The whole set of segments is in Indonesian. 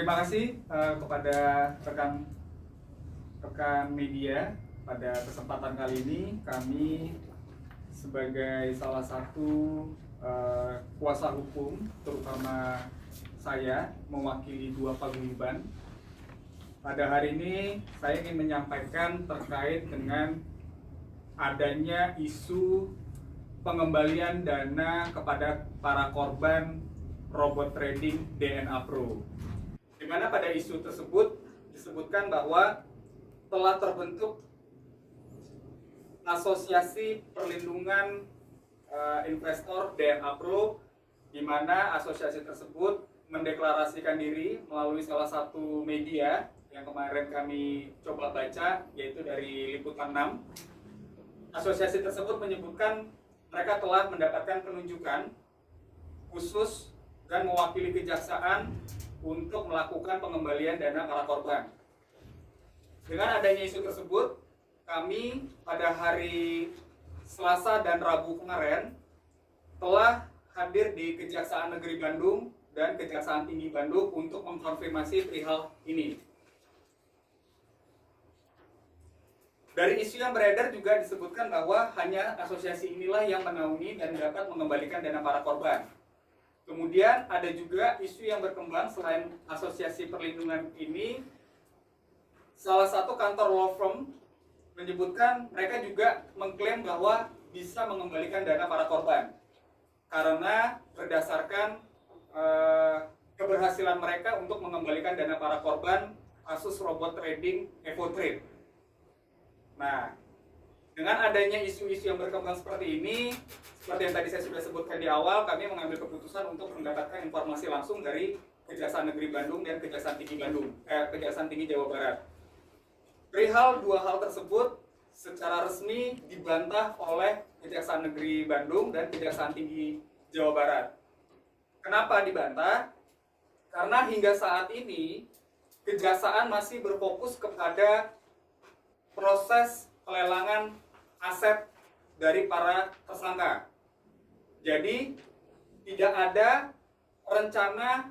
Terima kasih kepada rekan media. Pada kesempatan kali ini kami sebagai salah satu kuasa hukum, terutama saya mewakili dua paguyuban. Pada hari ini saya ingin menyampaikan terkait dengan adanya isu pengembalian dana kepada para korban robot trading DNA Pro, di mana pada isu tersebut disebutkan bahwa telah terbentuk Asosiasi Perlindungan Investor DNA Pro, di mana asosiasi tersebut mendeklarasikan diri melalui salah satu media yang kemarin kami coba baca, yaitu dari Liputan 6. Asosiasi tersebut menyebutkan mereka telah mendapatkan penunjukan khusus dan mewakili kejaksaan untuk melakukan pengembalian dana para korban. Dengan adanya isu tersebut, kami pada hari Selasa dan Rabu kemarin telah hadir di Kejaksaan Negeri Bandung dan Kejaksaan Tinggi Bandung untuk mengkonfirmasi perihal ini. Dari isu yang beredar juga disebutkan bahwa hanya asosiasi inilah yang menaungi dan dapat mengembalikan dana para korban. Kemudian ada juga isu yang berkembang selain asosiasi perlindungan ini, salah satu kantor law firm menyebutkan mereka juga mengklaim bahwa bisa mengembalikan dana para korban karena berdasarkan keberhasilan mereka untuk mengembalikan dana para korban kasus robot trading EvoTrade. Nah, dengan adanya isu-isu yang berkembang seperti ini, seperti yang tadi saya sudah sebutkan di awal, kami mengambil keputusan untuk mendapatkan informasi langsung dari Kejaksaan Negeri Bandung dan Kejaksaan Tinggi Jawa Barat. Perihal dua hal tersebut secara resmi dibantah oleh Kejaksaan Negeri Bandung dan Kejaksaan Tinggi Jawa Barat. Kenapa dibantah? Karena hingga saat ini Kejaksaan masih berfokus kepada proses pelelangan aset dari para tersangka. Jadi tidak ada rencana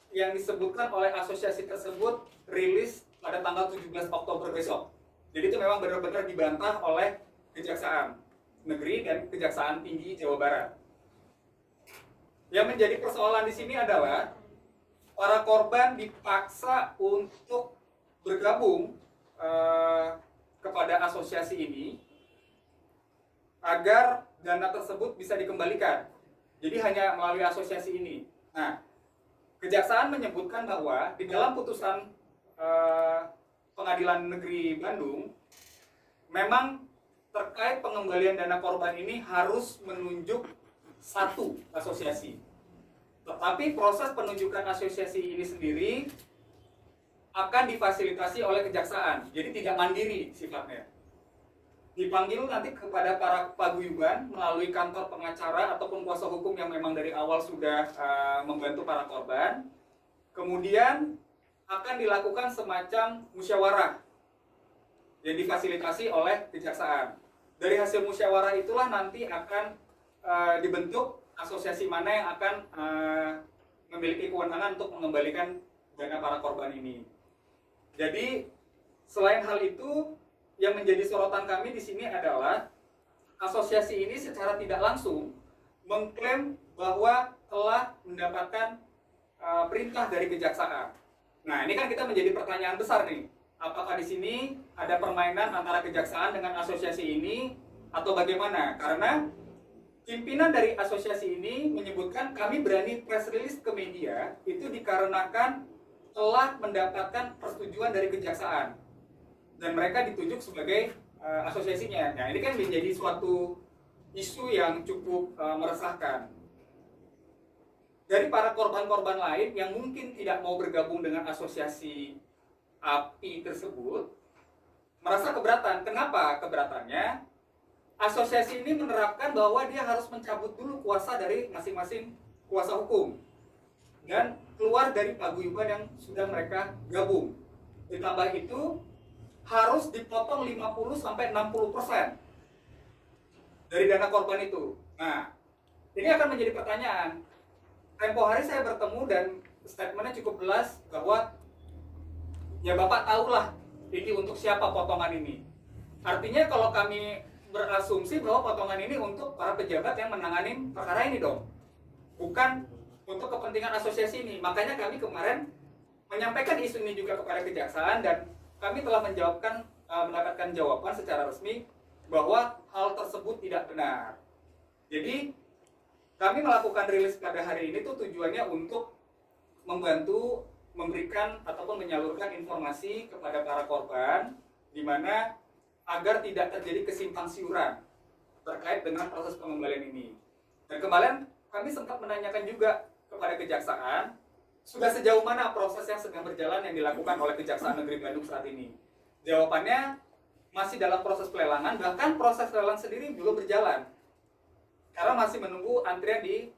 yang disebutkan oleh asosiasi tersebut rilis pada tanggal 17 Oktober besok. Jadi itu memang benar-benar dibantah oleh Kejaksaan Negeri dan Kejaksaan Tinggi Jawa Barat. Yang menjadi persoalan di sini adalah para korban dipaksa untuk bergabung kepada asosiasi ini agar dana tersebut bisa dikembalikan. Jadi hanya melalui asosiasi ini. Nah, Kejaksaan menyebutkan bahwa di dalam putusan Pengadilan Negeri Bandung, memang terkait pengembalian dana korban ini harus menunjuk satu asosiasi. Tetapi proses penunjukan asosiasi ini sendiri akan difasilitasi oleh Kejaksaan, jadi tidak mandiri sifatnya. Dipanggil nanti kepada para paguyuban melalui kantor pengacara ataupun kuasa hukum yang memang dari awal sudah membantu para korban. Kemudian akan dilakukan semacam musyawarah yang difasilitasi oleh Kejaksaan. Dari hasil musyawarah itulah nanti akan dibentuk asosiasi mana yang akan memiliki kewenangan untuk mengembalikan dana para korban ini. Jadi selain hal itu, yang menjadi sorotan kami di sini adalah asosiasi ini secara tidak langsung mengklaim bahwa telah mendapatkan perintah dari Kejaksaan. Nah, ini kan kita menjadi pertanyaan besar nih. Apakah di sini ada permainan antara Kejaksaan dengan asosiasi ini atau bagaimana? Karena pimpinan dari asosiasi ini menyebutkan kami berani press release ke media itu dikarenakan telah mendapatkan persetujuan dari Kejaksaan dan mereka ditunjuk sebagai asosiasinya. Nah, ini kan menjadi suatu isu yang cukup meresahkan. Dari para korban-korban lain yang mungkin tidak mau bergabung dengan asosiasi API tersebut merasa keberatan. Kenapa keberatannya? Asosiasi ini menerapkan bahwa dia harus mencabut dulu kuasa dari masing-masing kuasa hukum dan keluar dari paguyuban yang sudah mereka gabung. Ditambah itu harus dipotong 50-60% dari dana korban itu. Nah, ini akan menjadi pertanyaan. Tempo hari saya bertemu dan statementnya cukup jelas bahwa ya Bapak tahulah ini untuk siapa potongan ini. Artinya kalau kami berasumsi bahwa potongan ini untuk para pejabat yang menangani perkara ini dong, bukan untuk kepentingan asosiasi ini. Makanya kami kemarin menyampaikan isu ini juga kepada kejaksaan dan kami telah mendapatkan jawaban secara resmi bahwa hal tersebut tidak benar. Jadi kami melakukan rilis pada hari ini tuh tujuannya untuk membantu memberikan ataupun menyalurkan informasi kepada para korban di mana agar tidak terjadi kesimpang siuran terkait dengan proses pengembalian ini. Dan kemarin kami sempat menanyakan juga kepada kejaksaan sudah sejauh mana proses yang sedang berjalan yang dilakukan oleh Kejaksaan Negeri Bandung saat ini. Jawabannya masih dalam proses pelelangan, bahkan proses lelang sendiri belum berjalan karena masih menunggu antrian di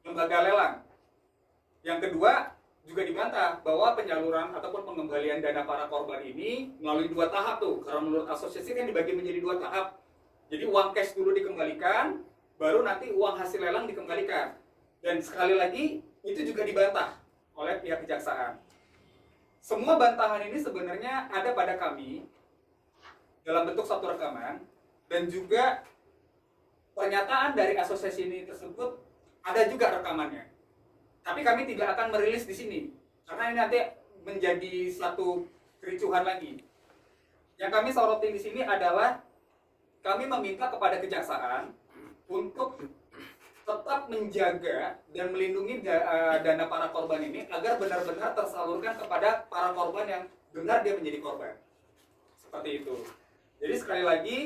lembaga lelang. Yang kedua, juga dibantah bahwa penyaluran ataupun pengembalian dana para korban ini melalui 2 tahap tuh. Karena menurut asosiasi kan dibagi menjadi 2 tahap. Jadi uang cash dulu dikembalikan, baru nanti uang hasil lelang dikembalikan. Dan sekali lagi, itu juga dibantah oleh pihak kejaksaan. Semua bantahan ini sebenarnya ada pada kami dalam bentuk satu rekaman, dan juga pernyataan dari asosiasi ini tersebut ada juga rekamannya. Tapi kami tidak akan merilis di sini karena ini nanti menjadi satu kericuhan lagi. Yang kami sorotin di sini adalah kami meminta kepada kejaksaan untuk tetap menjaga dan melindungi dana para korban ini agar benar-benar tersalurkan kepada para korban yang benar dia menjadi korban. Seperti itu. Jadi sekali lagi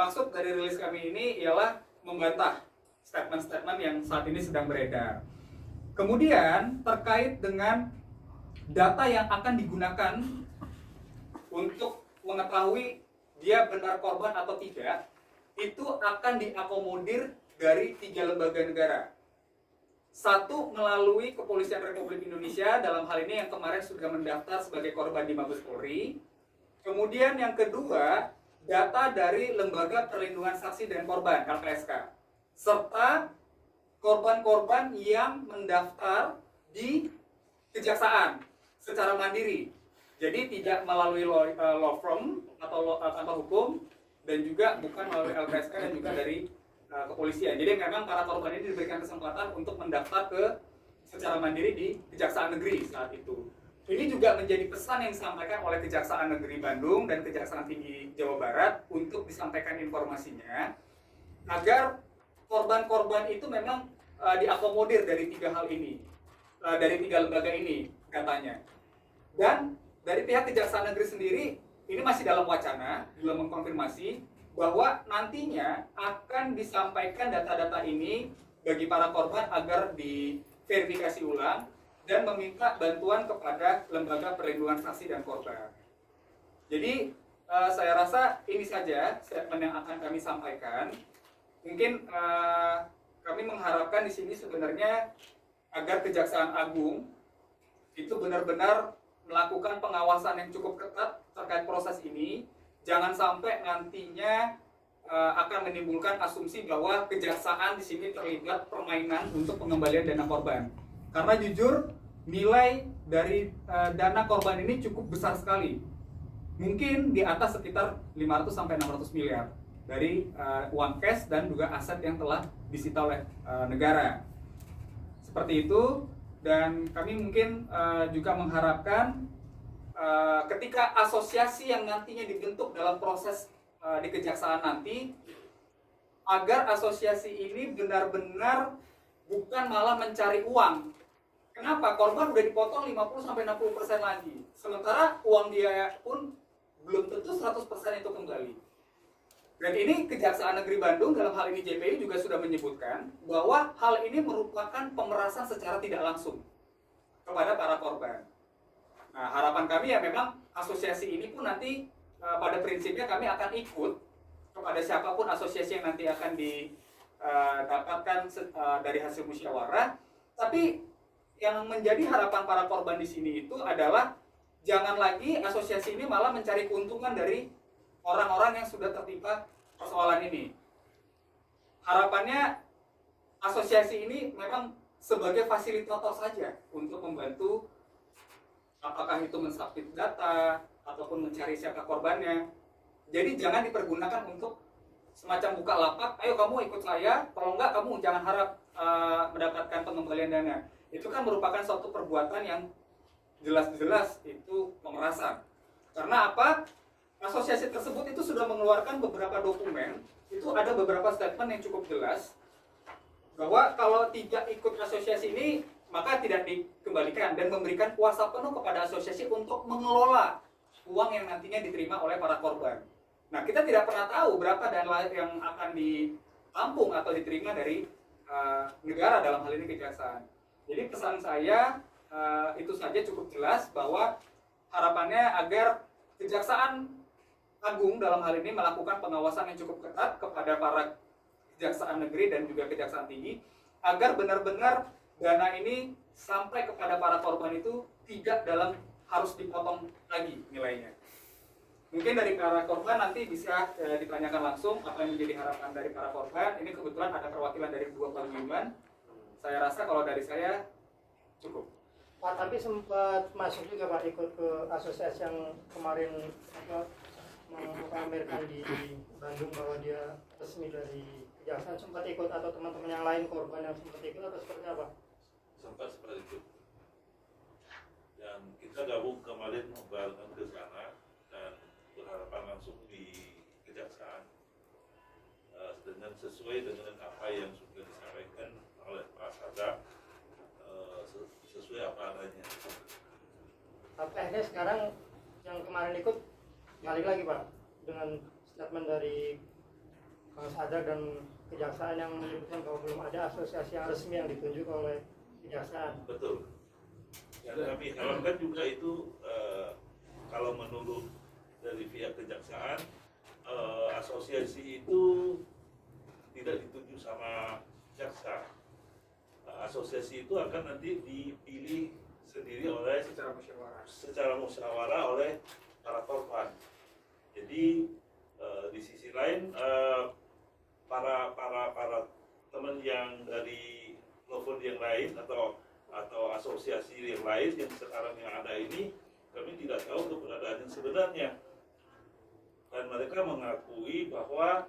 maksud dari rilis kami ini ialah membantah statement-statement yang saat ini sedang beredar. Kemudian terkait dengan data yang akan digunakan untuk mengetahui dia benar korban atau tidak, itu akan diakomodir dari 3 lembaga negara. Satu, melalui Kepolisian Republik Indonesia, dalam hal ini yang kemarin sudah mendaftar sebagai korban di Mabes Polri. Kemudian yang kedua, data dari Lembaga Perlindungan Saksi dan Korban (LPSK), serta korban-korban yang mendaftar di kejaksaan secara mandiri. Jadi tidak melalui law firm atau kantor hukum, dan juga bukan melalui LPSK dan juga dari kepolisian. Jadi memang para korban ini diberikan kesempatan untuk mendaftar secara mandiri di Kejaksaan Negeri saat itu. Ini juga menjadi pesan yang disampaikan oleh Kejaksaan Negeri Bandung dan Kejaksaan Tinggi Jawa Barat untuk disampaikan informasinya agar korban-korban itu memang diakomodir dari 3 hal ini, dari 3 lembaga ini katanya. Dan dari pihak Kejaksaan Negeri sendiri ini masih dalam wacana, belum mengkonfirmasi bahwa nantinya akan disampaikan data-data ini bagi para korban agar diverifikasi ulang dan meminta bantuan kepada Lembaga Perlindungan Saksi dan Korban. Jadi saya rasa ini saja statement yang akan kami sampaikan. Mungkin kami mengharapkan di sini sebenarnya agar Kejaksaan Agung itu benar-benar melakukan pengawasan yang cukup ketat terkait proses ini. Jangan sampai nantinya akan menimbulkan asumsi bahwa kejaksaan di sini terlibat permainan untuk pengembalian dana korban. Karena jujur nilai dari dana korban ini cukup besar sekali. Mungkin di atas sekitar 500 sampai 600 miliar dari uang cash dan juga aset yang telah disita oleh negara. Seperti itu, dan kami mungkin juga mengharapkan ketika asosiasi yang nantinya dibentuk dalam proses di kejaksaan nanti, agar asosiasi ini benar-benar bukan malah mencari uang. Kenapa? Korban udah dipotong 50-60% lagi, sementara uang dia pun belum tentu 100% itu kembali. Dan ini Kejaksaan Negeri Bandung dalam hal ini JPI juga sudah menyebutkan bahwa hal ini merupakan pemerasan secara tidak langsung kepada para korban. Nah, harapan kami ya memang asosiasi ini pun nanti pada prinsipnya kami akan ikut kepada siapapun asosiasi yang nanti akan didapatkan dari hasil musyawarah. Tapi yang menjadi harapan para korban di sini itu adalah jangan lagi asosiasi ini malah mencari keuntungan dari orang-orang yang sudah tertimpa persoalan ini. Harapannya asosiasi ini memang sebagai fasilitator saja untuk membantu, apakah itu mensubmit data ataupun mencari siapa korbannya. Jadi jangan dipergunakan untuk semacam buka lapak, ayo kamu ikut saya, kalau enggak kamu jangan harap mendapatkan pengembalian dana. Itu kan merupakan suatu perbuatan yang jelas-jelas itu pemerasan. Karena apa? Asosiasi tersebut itu sudah mengeluarkan beberapa dokumen, itu ada beberapa statement yang cukup jelas bahwa kalau tidak ikut asosiasi ini maka tidak dikembalikan dan memberikan kuasa penuh kepada asosiasi untuk mengelola uang yang nantinya diterima oleh para korban. Nah, kita tidak pernah tahu berapa dana yang akan ditampung atau diterima dari negara, dalam hal ini kejaksaan. Jadi pesan saya itu saja cukup jelas bahwa harapannya agar Kejaksaan Agung dalam hal ini melakukan pengawasan yang cukup ketat kepada para kejaksaan negeri dan juga kejaksaan tinggi agar benar-benar dana ini sampai kepada para korban itu tidak dalam harus dipotong lagi nilainya. Mungkin dari para korban nanti bisa ditanyakan langsung apa yang menjadi harapan dari para korban. Ini kebetulan ada perwakilan dari dua paguyuban. Saya rasa kalau dari saya cukup. Pak, tapi sempat masuk juga Pak ikut ke asosiasi yang kemarin memamerkan di Bandung bahwa dia resmi dari kejaksaan, sempat ikut atau teman-teman yang lain korban yang sempat ikut atau seperti apa? Sempat seperti itu. Dan kita gabung kemarin membarengan ke sana dan berharapan langsung di kejaksaan dengan sesuai dengan apa yang sudah disampaikan oleh Pak Sada, sesuai apa adanya. Tapi akhirnya sekarang yang kemarin ikut balik lagi Pak dengan statement dari Bang Sadar dan kejaksaan yang menyebutkan bahwa belum ada asosiasi yang resmi yang ditunjuk oleh kejaksaan. Betul. Dan kami harapkan juga itu kalau menurut dari pihak kejaksaan, asosiasi itu tidak ditunjuk sama jaksa. Asosiasi itu akan nanti dipilih sendiri oleh secara musyawarah oleh para korban. Jadi di sisi lain para teman yang dari level yang lain atau asosiasi yang lain yang sekarang yang ada ini, kami tidak tahu keberadaan yang sebenarnya, dan mereka mengakui bahwa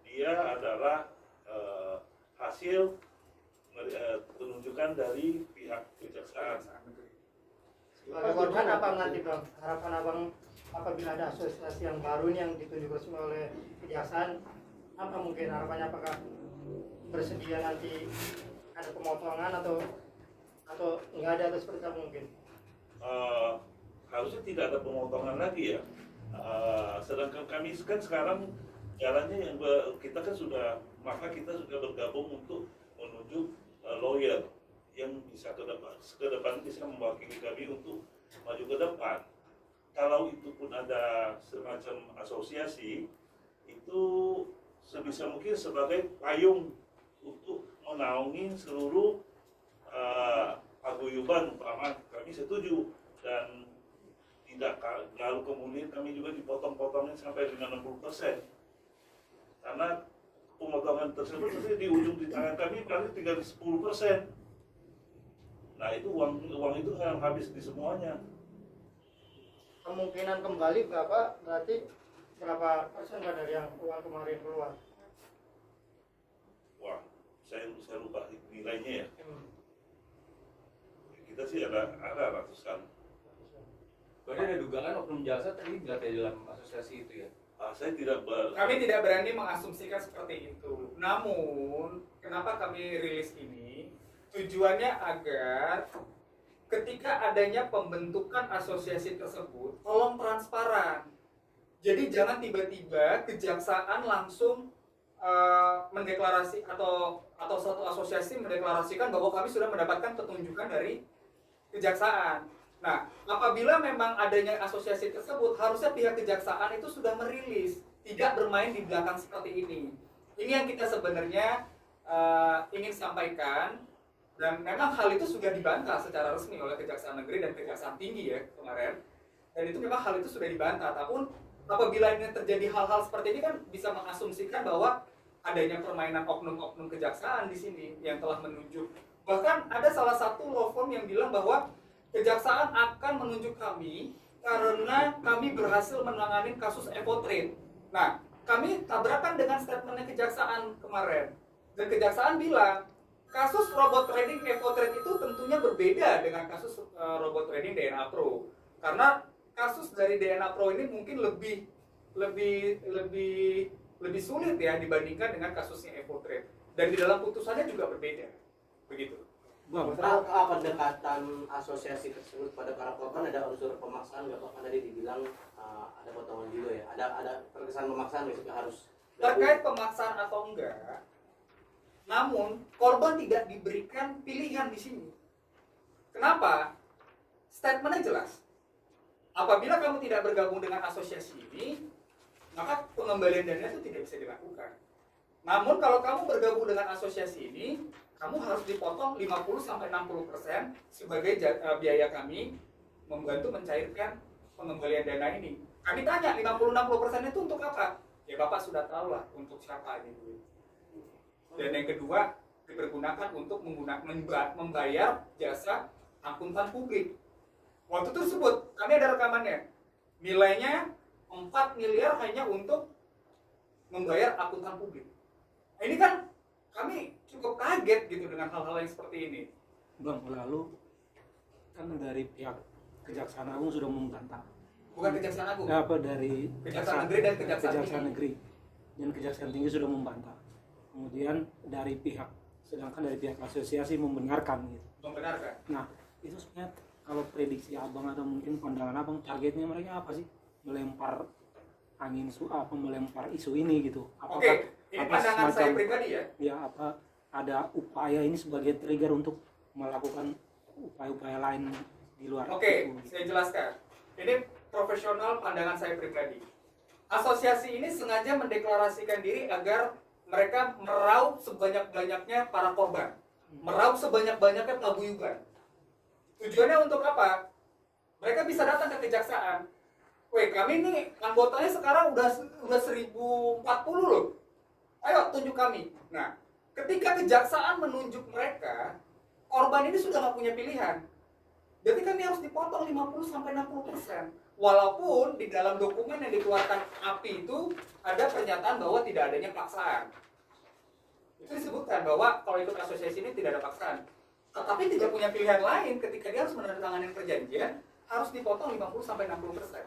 dia adalah hasil penunjukan dari pihak kejaksaan. Sebagai korban apa nanti Bang? Harapan Abang apabila ada asosiasi yang baru nih yang ditunjuk resmi oleh kejaksaan, apa mungkin harapannya, apakah bersedia nanti ada pemotongan atau nggak ada atau seperti apa mungkin? Harusnya tidak ada pemotongan lagi ya. Sedangkan kami kan sekarang jalannya yang kita kan sudah bergabung untuk menuju lawyer yang bisa ke depan bisa mewakili kami untuk maju ke depan. Kalau itu pun ada semacam asosiasi, itu sebisa mungkin sebagai payung untuk menaungi seluruh paguyuban. Umpama kami setuju, dan tidak lalu kemudian kami juga dipotong-potongin sampai dengan 60%, karena pemotongan tersebut di ujung di tangan kami paling tinggal 10%. Nah itu uang itu kan habis di semuanya. Kemungkinan kembali berarti berapa persen dari yang uang kemarin keluar? Wah, saya lupa nilainya ya. Kita sih ada ratusan. Berarti ada dugaan oknum jasa tadi nggak ada dalam asosiasi itu ya? Kami tidak berani mengasumsikan seperti itu. Namun, kenapa kami rilis ini? Tujuannya agar ketika adanya pembentukan asosiasi tersebut, tolong transparan. Jadi jangan tiba-tiba kejaksaan langsung mendeklarasi atau suatu asosiasi mendeklarasikan bahwa kami sudah mendapatkan petunjukan dari kejaksaan. Nah, apabila memang adanya asosiasi tersebut, harusnya pihak kejaksaan itu sudah merilis, tidak bermain di belakang seperti ini. Ini yang kita sebenarnya ingin sampaikan, dan memang hal itu sudah dibantah secara resmi oleh Kejaksaan Negeri dan Kejaksaan Tinggi ya kemarin. Dan itu memang hal itu sudah dibantah. Namun apabila ini terjadi hal-hal seperti ini kan bisa mengasumsikan bahwa adanya permainan oknum-oknum kejaksaan di sini yang telah menunjuk Bahkan ada salah satu law firm yang bilang bahwa kejaksaan akan menunjuk kami karena kami berhasil menangani kasus Evotrade. Nah, kami tabrakan dengan statementnya kejaksaan kemarin. Dan kejaksaan bilang, kasus robot trading Evotrade itu tentunya berbeda dengan kasus robot trading DNA Pro. Karena kasus dari DNA Pro ini mungkin lebih sulit ya dibandingkan dengan kasusnya Evotrade. Dan di dalam putusannya juga berbeda. Begitu. Apa pendekatan asosiasi tersebut pada para korban, ada unsur pemaksaan nggak Pak? Kan tadi dibilang ada potongan juga ya, ada terkesan pemaksaan nggak harus Terkait pemaksaan atau enggak, namun korban tidak diberikan pilihan di sini. Kenapa? Statementnya jelas. Apabila kamu tidak bergabung dengan asosiasi ini, maka pengembalian dana itu tidak bisa dilakukan. Namun kalau kamu bergabung dengan asosiasi ini, kamu harus dipotong 50-60% sebagai biaya kami membantu mencairkan pengembalian dana ini. Kami tanya 50-60% itu untuk apa? Ya Bapak sudah tahu lah untuk siapa ini duit. Dan yang kedua, dipergunakan untuk membayar jasa akuntan publik. Waktu tersebut kami ada rekamannya. Nilainya 4 miliar hanya untuk membayar akuntan publik. Nah, ini kan kami cukup kaget gitu dengan hal-hal yang seperti ini. Bang, lalu kan dari pihak Kejaksaan Agung sudah membantah. Bukan Kejaksaan Agung. Apa dari Kejaksaan Negeri dan Kejaksaan Tinggi. Negeri dan Kejaksaan Tinggi sudah membantah. Kemudian dari pihak, sedangkan dari pihak asosiasi membenarkan gitu. Membenarkan. Nah, itu sebenarnya kalau prediksi abang atau mungkin pandangan abang, targetnya mereka apa sih? Melempar angin melempar isu ini gitu. Apakah, Oke, ini pandangan saya pribadi ya. Ya, apa ada upaya ini sebagai trigger untuk melakukan upaya-upaya lain di luar Oke, itu, gitu. saya jelaskan. Ini profesional pandangan saya pribadi. Asosiasi ini sengaja mendeklarasikan diri agar mereka meraup sebanyak-banyaknya para korban. Meraup sebanyak-banyaknya paguyuban. Tujuannya untuk apa? Mereka bisa datang ke kejaksaan. Weh, kami ini anggotanya sekarang udah 1040 loh. Ayo tunjuk kami. Nah, ketika kejaksaan menunjuk mereka, korban ini sudah nggak punya pilihan. Jadi kami harus dipotong 50-60%. Walaupun di dalam dokumen yang dikeluarkan API itu ada pernyataan bahwa tidak adanya paksaan. Itu disebutkan bahwa kalau ikut asosiasi ini tidak ada paksaan. Tetapi tidak punya pilihan lain ketika dia harus menandatangani perjanjian, harus dipotong 50-60%.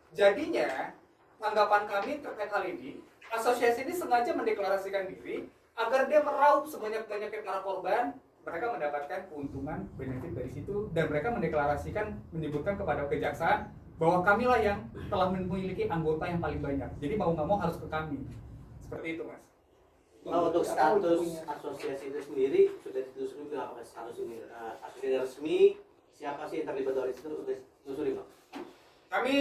Jadinya, tanggapan kami terkait hal ini, asosiasi ini sengaja mendeklarasikan diri agar dia meraup sebanyak-banyaknya para korban, mereka mendapatkan keuntungan benefit dari situ, dan mereka mendeklarasikan, menyebutkan kepada kejaksaan bahwa kamilah yang telah memiliki anggota yang paling banyak. Jadi mau nggak mau harus ke kami. Seperti itu, Mas. untuk status asosiasi itu sendiri sudah ditelusuri nggak Pak? Status ini asosiasi resmi, siapa sih yang terlibat dari situ sudah ditelusuri Pak? Kami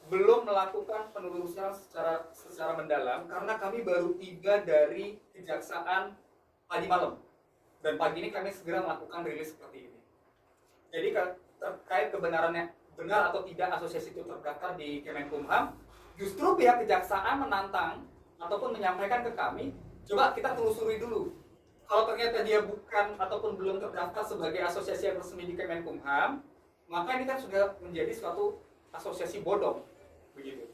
belum melakukan penelusuran secara mendalam karena kami baru tiba dari kejaksaan tadi malam, dan pagi ini kami segera melakukan rilis seperti ini. Jadi terkait kebenarannya benar atau tidak asosiasi itu terdaftar di Kemenkumham, justru pihak kejaksaan menantang ataupun menyampaikan ke kami, coba kita telusuri dulu. Kalau ternyata dia bukan ataupun belum terdaftar sebagai asosiasi yang resmi di Kemenkumham, maka ini kan sudah menjadi suatu asosiasi bodong. Begitu.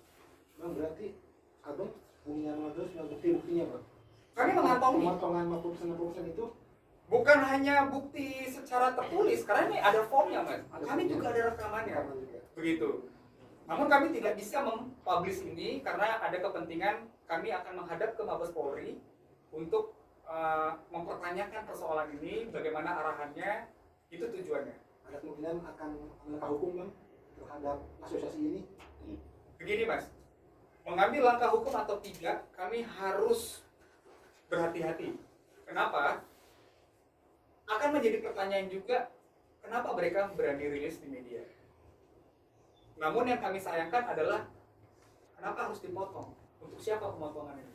Bang, berarti abang punya bukti-buktinya bang? Kami mengantongi. Pemotongan 50% itu Bukan hanya bukti secara tertulis, karena ini ada formnya, Mas. Kami juga ada rekamannya. Begitu. Namun kami tidak bisa mempublish ini karena ada kepentingan kami akan menghadap ke Mabes Polri untuk mempertanyakan persoalan ini, bagaimana arahannya, itu tujuannya. ada kemungkinan akan melangkah hukum bang terhadap asosiasi ini. Begini, Mas, mengambil langkah hukum atau tidak, kami harus berhati-hati. Kenapa? Akan menjadi pertanyaan juga, kenapa mereka berani rilis di media. Namun yang kami sayangkan adalah, kenapa harus dipotong? Untuk siapa pemotongan ini?